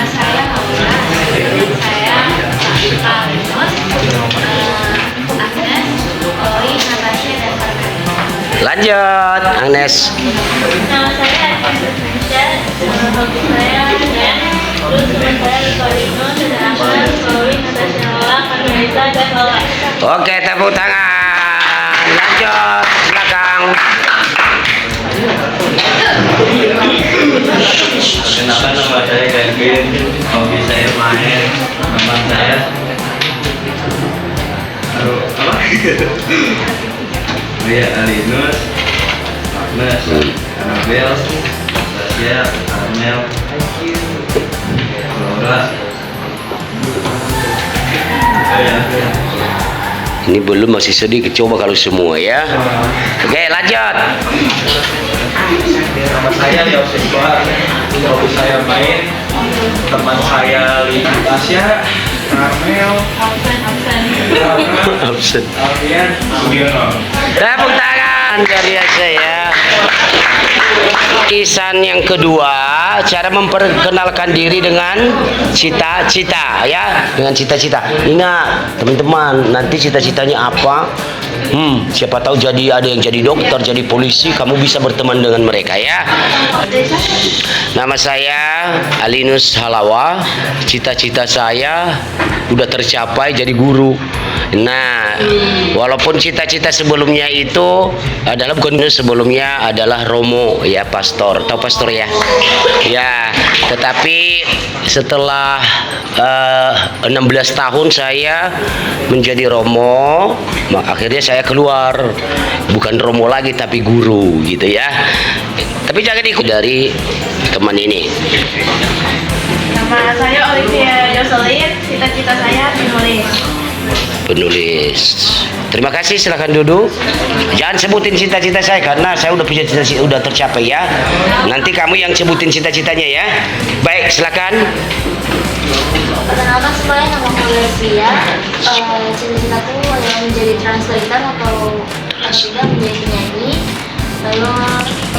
Saya Paula, saya Alinus, Agnes, Oi, Natasha, dan Farhan. Lanjut, Agnes. Nama saya Agnes Natasha, hobi saya dance, terus teman saya Alinus, dan Agnes, Oi, Natasha, Lola, Farhanisa, dan Lola. Oke, tepuk tangan. Lanjut, belakang. Kenapa nama saya Kevin, hobi saya main, nama saya apa? Ria Alinus, Agnes, Anabel, Tasya, Armel, Laura. Ini belum, masih sedikit, coba kalau semua ya. Oke, lanjut. Nama saya Yosef Boar, hobi saya main, teman saya Lina, Tasya, Armel, Absen. Alfian, Sugiono. Tepuk tangan dari saya. Kisan yang kedua, cara memperkenalkan diri dengan cita-cita ya, dengan cita-cita. Ingat teman-teman, nanti cita-citanya apa? Siapa tahu ada yang jadi dokter, jadi polisi, kamu bisa berteman dengan mereka ya. Nama saya Alinus Halawa, cita-cita saya udah tercapai jadi guru. Nah, walaupun cita-cita sebelumnya itu adalah sebelumnya adalah Romo ya, pastor, tahu pastor ya? Ya, tetapi setelah 16 tahun saya menjadi Romo, akhirnya saya keluar, bukan Romo lagi tapi guru gitu ya. Tapi jangan ikut dari teman ini. Nama saya Olivia Jocelyn, cita-cita saya Penulis. Terima kasih, silakan duduk. Jangan sebutin cita-cita saya karena saya udah punya cita-cita, udah tercapai ya. Nanti kamu yang sebutin cita-citanya ya. Baik, silakan. Perkenalkan semuanya, nama saya Olivia. Cita-citaku adalah menjadi translator atau juga menjadi penyanyi. Lalu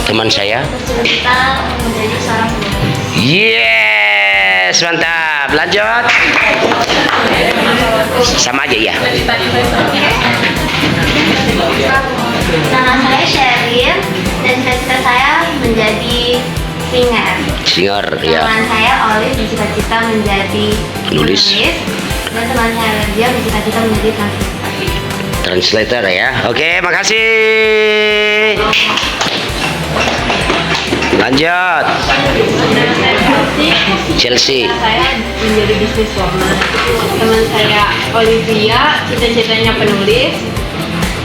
Teman saya. cita-cita menjadi seorang penulis. Yes, mantap. Lanjut. Sama aja ya. Nama saya Sherin dan cita-cita saya menjadi singer. Singer ya. Teman saya Olive bercita-cita menjadi Penulis. dan teman saya dia bercita-cita menjadi Translator ya. Oke, makasih. Lanjut. Chelsea. Saya menjadi businesswoman. Teman saya Olivia cita-citanya penulis,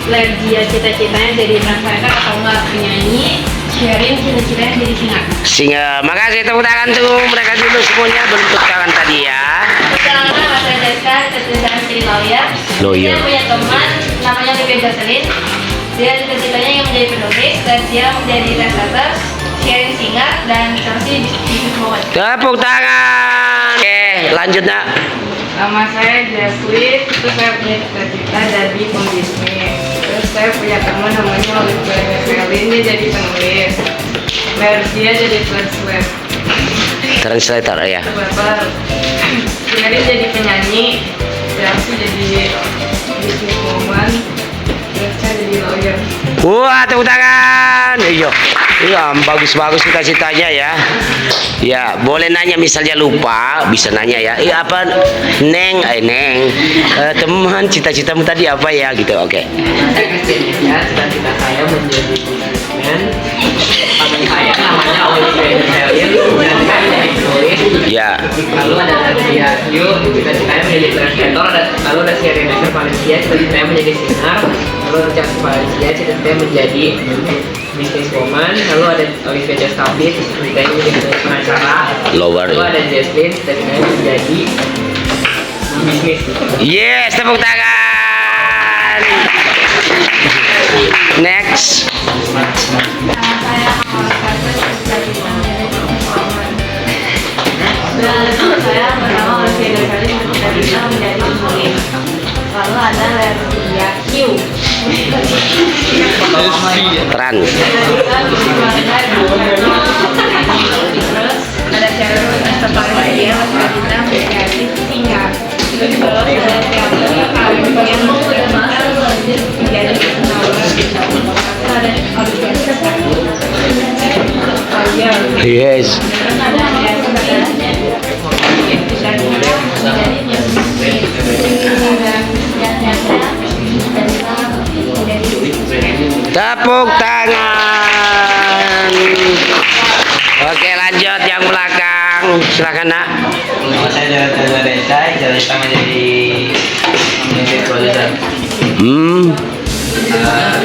Lergia cita-citanya jadi translator atau enggak penyanyi, Sherin cita-citanya jadi singer. Singa. Makasih, tepuk tangan tuh mereka dulu semuanya, bentuk tangan tadi ya. Perkenalkan nama saya Jessica, cita-cita saya menjadi lawyer. Lawyer. Saya punya teman namanya Olivia Jocelyn. Dia cita-citanya yang menjadi penulis dan dia menjadi translator, Sherin singer, dan Chelsea businesswoman. Tepuk tangan. Oke, lanjut nak. Nama saya Jaswin, itu saya punya cita-cita jadi pembisnis. Terus saya punya teman namanya Olivia Jocelyn, dia jadi penulis, Lergia jadi Translator ya. Sherin jadi penyanyi, Chelsea jadi businesswoman, saya jadi lawyer. Wah, tepuk tangan. Iya. Iya, bagus-bagus cita-citanya ya. Ya, boleh nanya misalnya lupa, bisa nanya ya. Iya apa, Neng, teman cita-citamu tadi apa ya gitu. Oke. Saya Christian, cita-cita saya menjadi businessman. Teman saya namanya Olivia Jocelyn, dan saya menjadi penulis. Ya. Lalu ada Lergia Yu, cita-citanya menjadi translator. Lalu ada Sherin Valencia, cita-citanya menjadi singer. Lalu ada Chelsea Valencia, cita-citanya menjadi businesswoman. Lalu ada Olivia Jocelyn, cita-citanya menjadi pengacara. Lower. Lalu ada Jesslyn, cita-citanya menjadi bisnis. Yes, tepuk tangan. Next. Nama saya cita-cita menjadi businesswoman. Dan saya bernama Olivia Jocelyn bercita-cita menjadi penulis. Lalu ada Lergia Q. Tran. Terus ada Sherin Valencia Maskarita menjadi singa. Terus ada Teater Arifin menjadi penawar. Ada Yes. Tepuk tangan. Oke, lanjut yang belakang. Silakan, Nak. Nama saya Jonathan Desai, cita-cita menjadi music producer.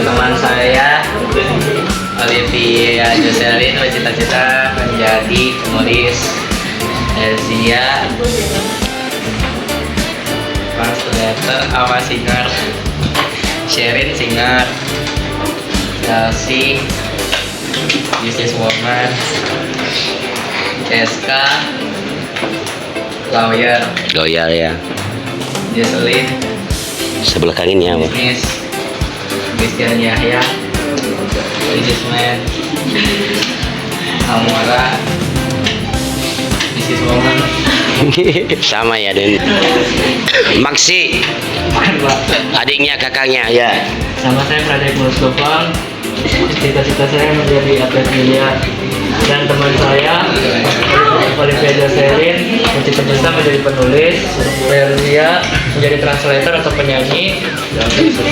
Teman saya Olivia Jocelyn bercita-cita menjadi penulis. Elzia translator, Awa singer, Sherin singer, Chelsea businesswoman, Eska lawyer, Lawyer ya. Jocelyn Sebelah kaninnya apa? bisnis, Christian Yahya businessman, Amora businesswoman. Sama ya, Den. Maksi, adiknya kakaknya ya. Nama saya Fredrik Mustafa. Cita-cita saya menjadi atlet biliar. Dan teman saya Olivia Jocelyn bercita-cita menjadi penulis. Elzia menjadi translator atau penyanyi.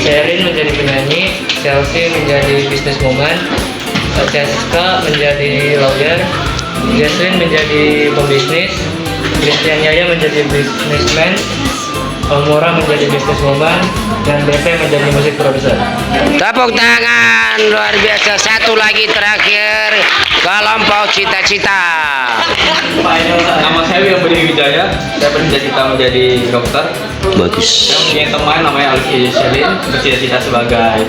Sherin menjadi penyanyi. Chelsea menjadi businesswoman. Cheska menjadi lawyer. Jocelyn menjadi pembisnis. Christian Yaya menjadi businessman. Omora menjadi businesswoman. Dan BP menjadi musik producer. Tepuk tangan, luar biasa. Satu lagi terakhir, kelompok cita-cita. Nama saya William Budi Wijaya. Saya bercita-cita menjadi dokter. Bagus. Saya punya teman namanya Alfie Jocelyn, bercita-cita sebagai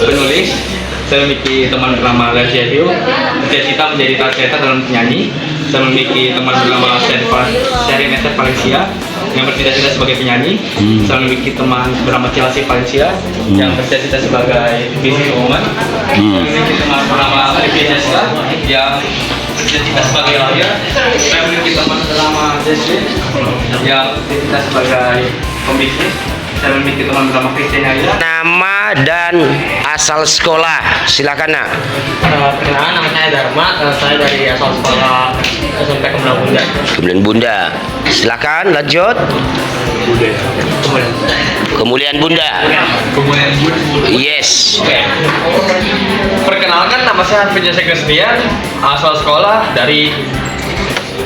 penulis. Saya memiliki teman bernama Lesia Hiu, bercita-cita menjadi translator dan penyanyi. Saya memiliki teman bernama Sherin Esther Valencia yang bercita-cita sebagai penyanyi. Saya memiliki teman bernama Chelsea Valencia yang bercita-cita sebagai businesswoman. Saya memiliki teman bernama Olivia Jessica yang bercita-cita sebagai lawyer. Saya memiliki teman bernama Jessie yang bercita-cita sebagai pembisnis. Saya memiliki teman bernama Christian Yaya. Nama dan asal sekolah, silakan, Nak. Perkenalkan, nama saya Dharma. Saya dari asal sekolah SMP Kemuliaan Bunda. Kemuliaan Bunda, silakan lanjut. Kemuliaan Bunda. Kemudian Yes. Oke. Perkenalkan, nama saya Arvin Jose Christian, asal sekolah dari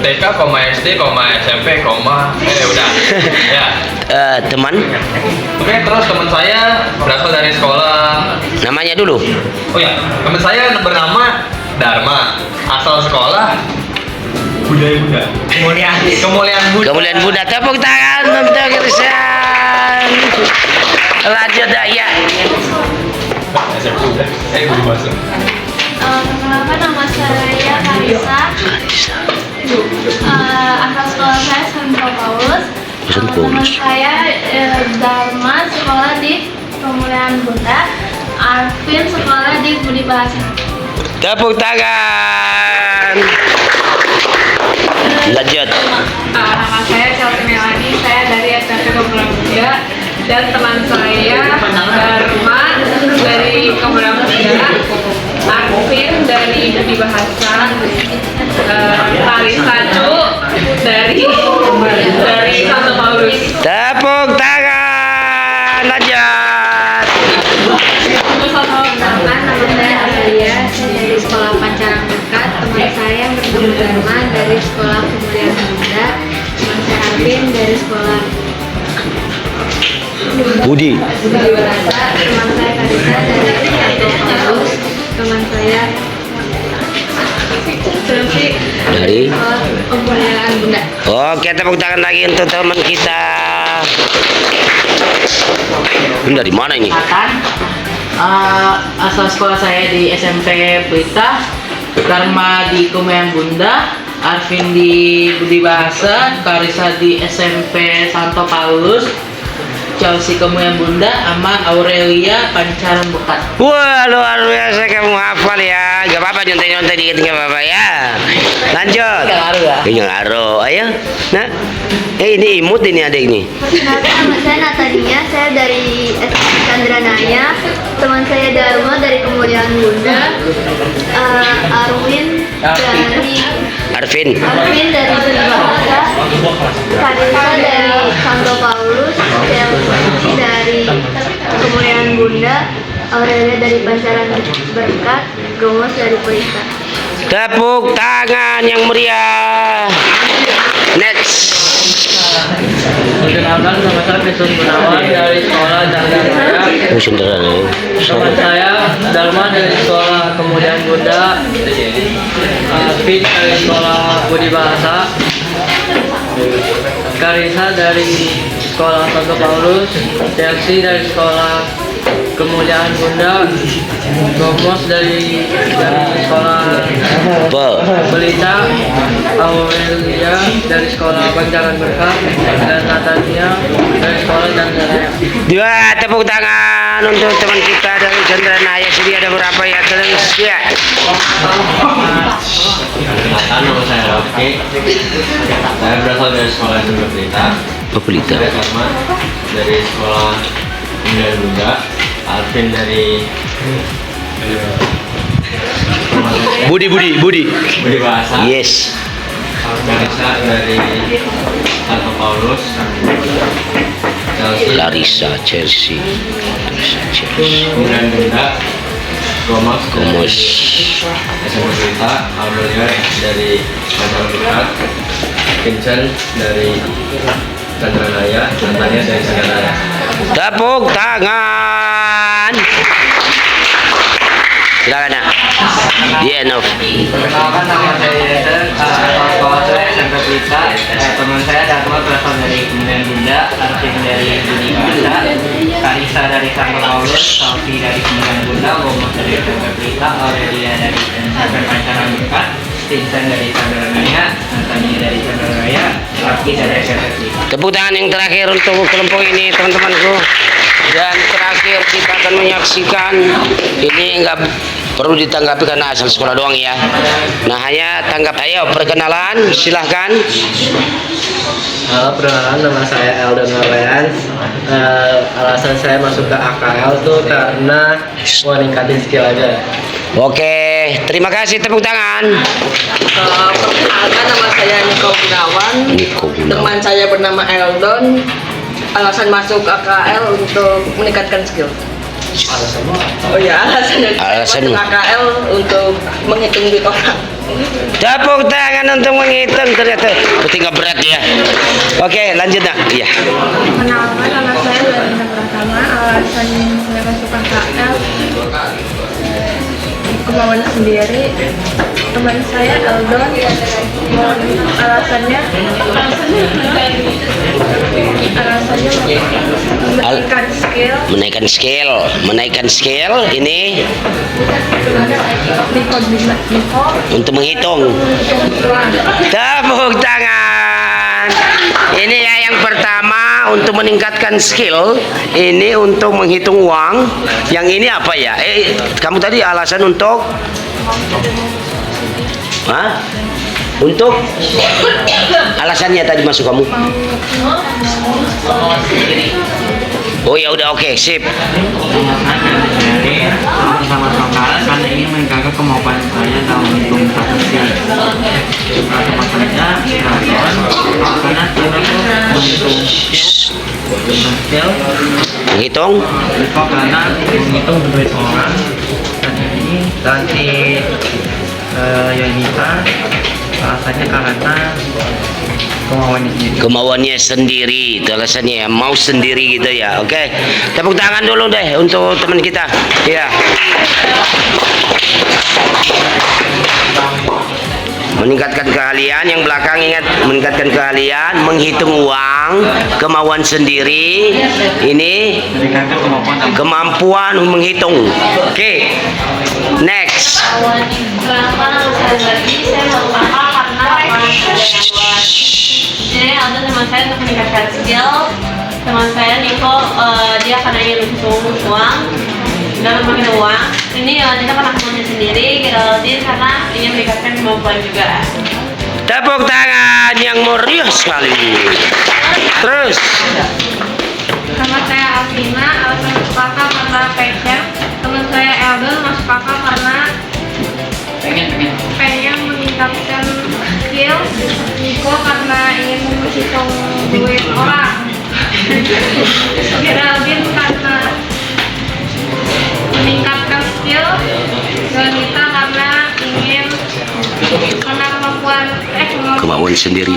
TK, SD, SMP, udah. Ya. Teman, Oke, terus teman saya berasal dari sekolah. namanya dulu. Oh ya, teman saya bernama Dharma, asal sekolah Budaya Bunda. Kemuliaan Bunda. Kemuliaan Bunda, tepuk tangan untuk Christian. Lanjut, dah ya. Perkenalkan, nama saya Karisa. Asal sekolah saya Santo Paulus. Teman saya Dharma sekolah di Kemuliaan Bunda. Arvin sekolah di Budi Bahasa. Tepuk tangan. Lanjut. Nama saya Chelsea Melani, saya dari SMP Kemuliaan Bunda. Dan teman saya Dharma dari Kemuliaan Bunda. Arvin dari Budi Bahasa. Karisa dari Santo Paulus. Tepuk tangan. Lanjut. Perkenalkan, nama saya Amelia, saya dari sekolah Pancarang Dekat. Teman saya yang bernama Dharma dari sekolah Kemuliaan Bunda. Teman saya Arvin dari sekolah Budi. Budi Bahasa. Teman saya Karisa dari Santo Paulus. Teman saya Chelsea Dari sekolah Kemuliaan Bunda. Oke, tepuk tangan lagi untuk teman kita. Ini dari mana ini? Asal sekolah saya di SMP Pelita, Dharma di Kemuliaan Bunda, Arvin di Budi Bahasa, Karisa di SMP Santo Paulus, Chelsea Kemuliaan Bunda sama Aurelia Pancaran Bekat. Wah, luar biasa kamu hafal ya. Gak apa-apa, nyontek-nyontek dikit gak apa-apa ya. Lanjut. Nggak ngaruh ya? Nggak ngaruh. Ayo. Nah, ini imut ini adik ini. Nama saya Natania, saya dari SD Chandranaya. Teman saya Dharma dari Kemuliaan Bunda. Arwin dari Arvin. dari Bahasa. Karisa dari Santo Paulus. Chelsea dari Kemuliaan Bunda. Aurelia dari Pancaran Berkat. Gomos dari Pelita. Tepuk tangan yang meriah. Next. Perkenalkan, nama saya Petrus Gunawan dari sekolah Chandranaya. Oh, sederhana. Teman saya Dharma dari sekolah Kemuliaan Bunda, Fit dari sekolah Budi Bahasa, Karisa dari sekolah Santo Paulus, Chelsea dari sekolah Kemuliaan Bunda, Gomos dari sekolah Pelita, Aurelia dari sekolah Pancaran Berkat, dan Natania dari sekolah Chandranaya. Dua tepuk tangan untuk teman kita dari Chandranaya. Sini ada berapa ya? Terus ya. Nama saya Raffi. Saya berasal dari sekolah SMP Pelita. Pelita. Saya Karma dari sekolah Kemuliaan Bunda. Alvin dari Budi. Budi Bahasa. Yes. Karisa dari Santo Paulus. Larissa Chelsea. Kemuliaan Bunda. Gomos. SMP Pelita. Aurelia dari Pancaran Berkat. Vincent dari Chandranaya. Natania dari Chandranaya. Tepuk tangan. Silakan nak. Yeah, no. Perkenalkan, nama saya Yesen, sekolah saya SMP Pelita. Teman saya Dharma berasal dari Kemuliaan Bunda, Arvin dari Budi Bahasa, Karisa dari Santo Paulus, Salvi dari Kemuliaan Bunda, Gomos dari SMP Pelita, Aurelia dari SMP Pancaran Berkat, Vincent dari Chandranaya, Natania dari Chandranaya, Raffi dari SMP Pelita. Tepuk tangan yang terakhir untuk kelompok ini teman-temanku. Dan terakhir kita akan menyaksikan, ini enggak perlu ditanggapi karena asal sekolah doang ya. Nah, hanya tanggap. Ayo perkenalan, silahkan. Halo, perkenalan, nama saya Eldon Lorean. Alasan saya masuk ke AKL tuh karena mau ningkatin skill aja. Oke, terima kasih, tepuk tangan. Perkenalkan, nama saya Niko Gunawan. Teman saya bernama Eldon. Alasan masuk AKL untuk meningkatkan skill. Oh ya, alasan masuk AKL untuk menghitung duit orang. Tepuk tangan untuk menghitung, ternyata tinggal berat ya. Oke, lanjut nak. Iya. Perkenalkan, nama saya Belinda Pratama. Alasan saya masuk KKL kemauan sendiri. Teman saya Eldon, alasannya menaikkan skill ini untuk menghitung. Tepuk tangan. Ini ya yang pertama untuk meningkatkan skill, ini untuk menghitung uang. Yang ini apa ya? Kamu tadi alasan untuk untuk alasannya tadi masuk kamu. Oh ya udah, oke, sip. Bersama lokal karena ingin menjaga kemampuan saya dalam menghitung transaksi. Teman saya karena menghitung Menghitung karena menghitung duit orang dan si Yonita alasannya karena kemauannya sendiri, itu alasannya ya, mau sendiri gitu ya. Oke, tepuk tangan dulu deh untuk teman kita ya. Meningkatkan keahlian, yang belakang ingat, meningkatkan keahlian, menghitung uang, kemauan sendiri, ini kemampuan menghitung. Oke, next. Jadi ada teman saya untuk meningkatkan skill Teman saya Niko, dia karena ingin untung uang dan makin uang. Ini kita karena kemauannya sendiri. Geraldine karena ingin meningkatkan kemampuan juga. Tepuk tangan yang meriah sekali. Terus. Teman saya Alvina, alasan masuk kakak karena passion. Teman saya Eldon masuk kakak karena pengen meningkatkan skill. Niko karena ingin menghitung duit orang. Geraldine karena meningkatkan skill. Yonita karena ingin kemauan sendiri.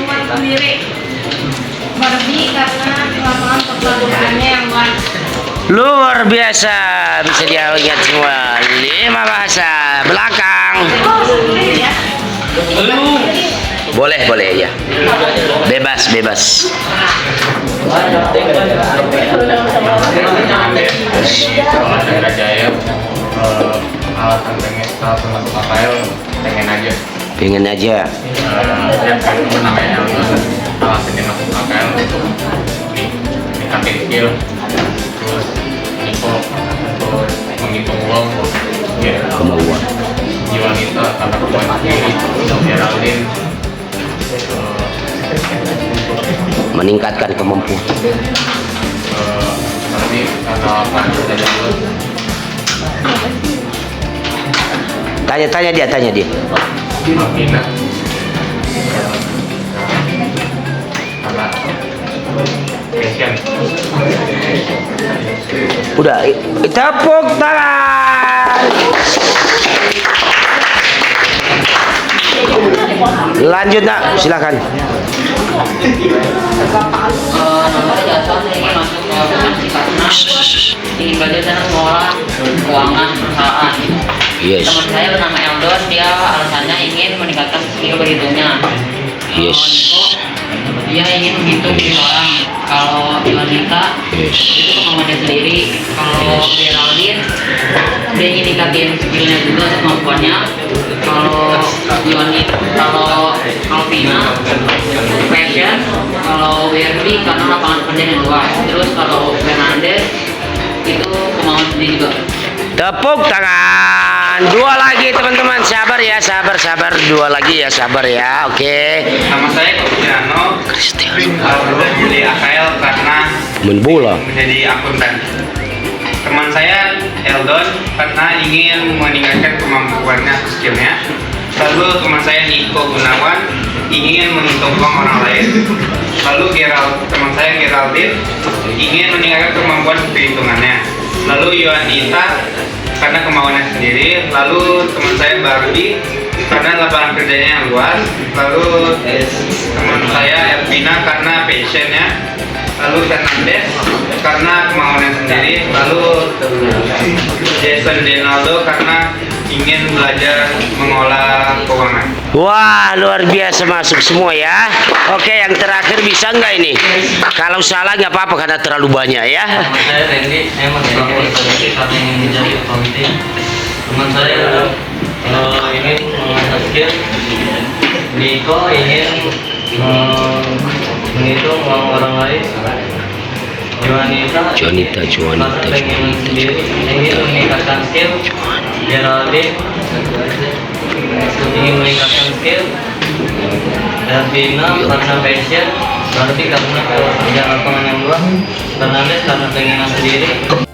Barbie karena lapangan pekerjaannya yang luas. Luar biasa, bisa diingat semua 5 bahasa belakang. Boleh ya. Bebas. Alasan pengen masuk KKL Pengen aja. Namanya alasannya masuk KKL untuk meningkatkan skill, terus Niko untuk menghitung uang, Kemauan. jiwa kita karena kemauan sendiri, Geraldine Meningkatkan kemampuan. Tapi karena lapangan kerja dulu. Tanya dia. Alvina karena passion. Udah, tepuk tangan. Lanjut nak, silakan. Nomor Jason ingin masuk ke finansi karena ingin belajar dan mengelola keuangan perusahaan. Yes. Teman saya bernama Eldon, dia alasannya ingin meningkatkan skill berhitungnya. Yes. Dia ingin menghitung diri orang. Kalau Yonita Yes. itu kemauannya sendiri. Kalau Geraldine dia ingin ningkatin skillnya juga untuk kemampuannya. Kalau Alvina passion. Kalau Werdy karena lapangan pekerjaan yang luas. Terus kalau Fernandez itu kemauan sendiri juga. Tepuk tangan. 2 lagi teman-teman, sabar ya, sabar. 2 lagi ya, sabar ya. Oke. Nama saya Cristiano. Dulu di AKL karena Main bola. menjadi akuntan. Teman saya Eldon karena ingin meningkatkan kemampuannya, skillnya. Lalu teman saya Niko Gunawan ingin menghitung uang orang lain. Lalu teman saya Geraldine ingin meningkatkan kemampuan perhitungannya. Lalu Yonita karena kemauannya sendiri. Lalu teman saya Barbie karena lapangan kerjanya yang luas. Lalu teman saya Elvina karena passionnya. Lalu Fernandez karena kemauannya sendiri. Lalu Jason Denaldo karena ingin belajar mengolah keuangan. Wah, luar biasa masuk semua ya. Oke, yang terakhir bisa nggak ini? Kalau salah nggak apa-apa karena terlalu banyak ya. Saya Randy, saya masih organisasi karena ingin menjadi accounting. Teman saya ingin mengasah skill. Niko ingin menghitung uang orang lain. Juanita ingin meningkatkan skill. Geraldine ingin meningkatkan skill. Elvina karena passion. Berarti karena kerja lapangan yang luas. Fernandez karena keinginan sendiri.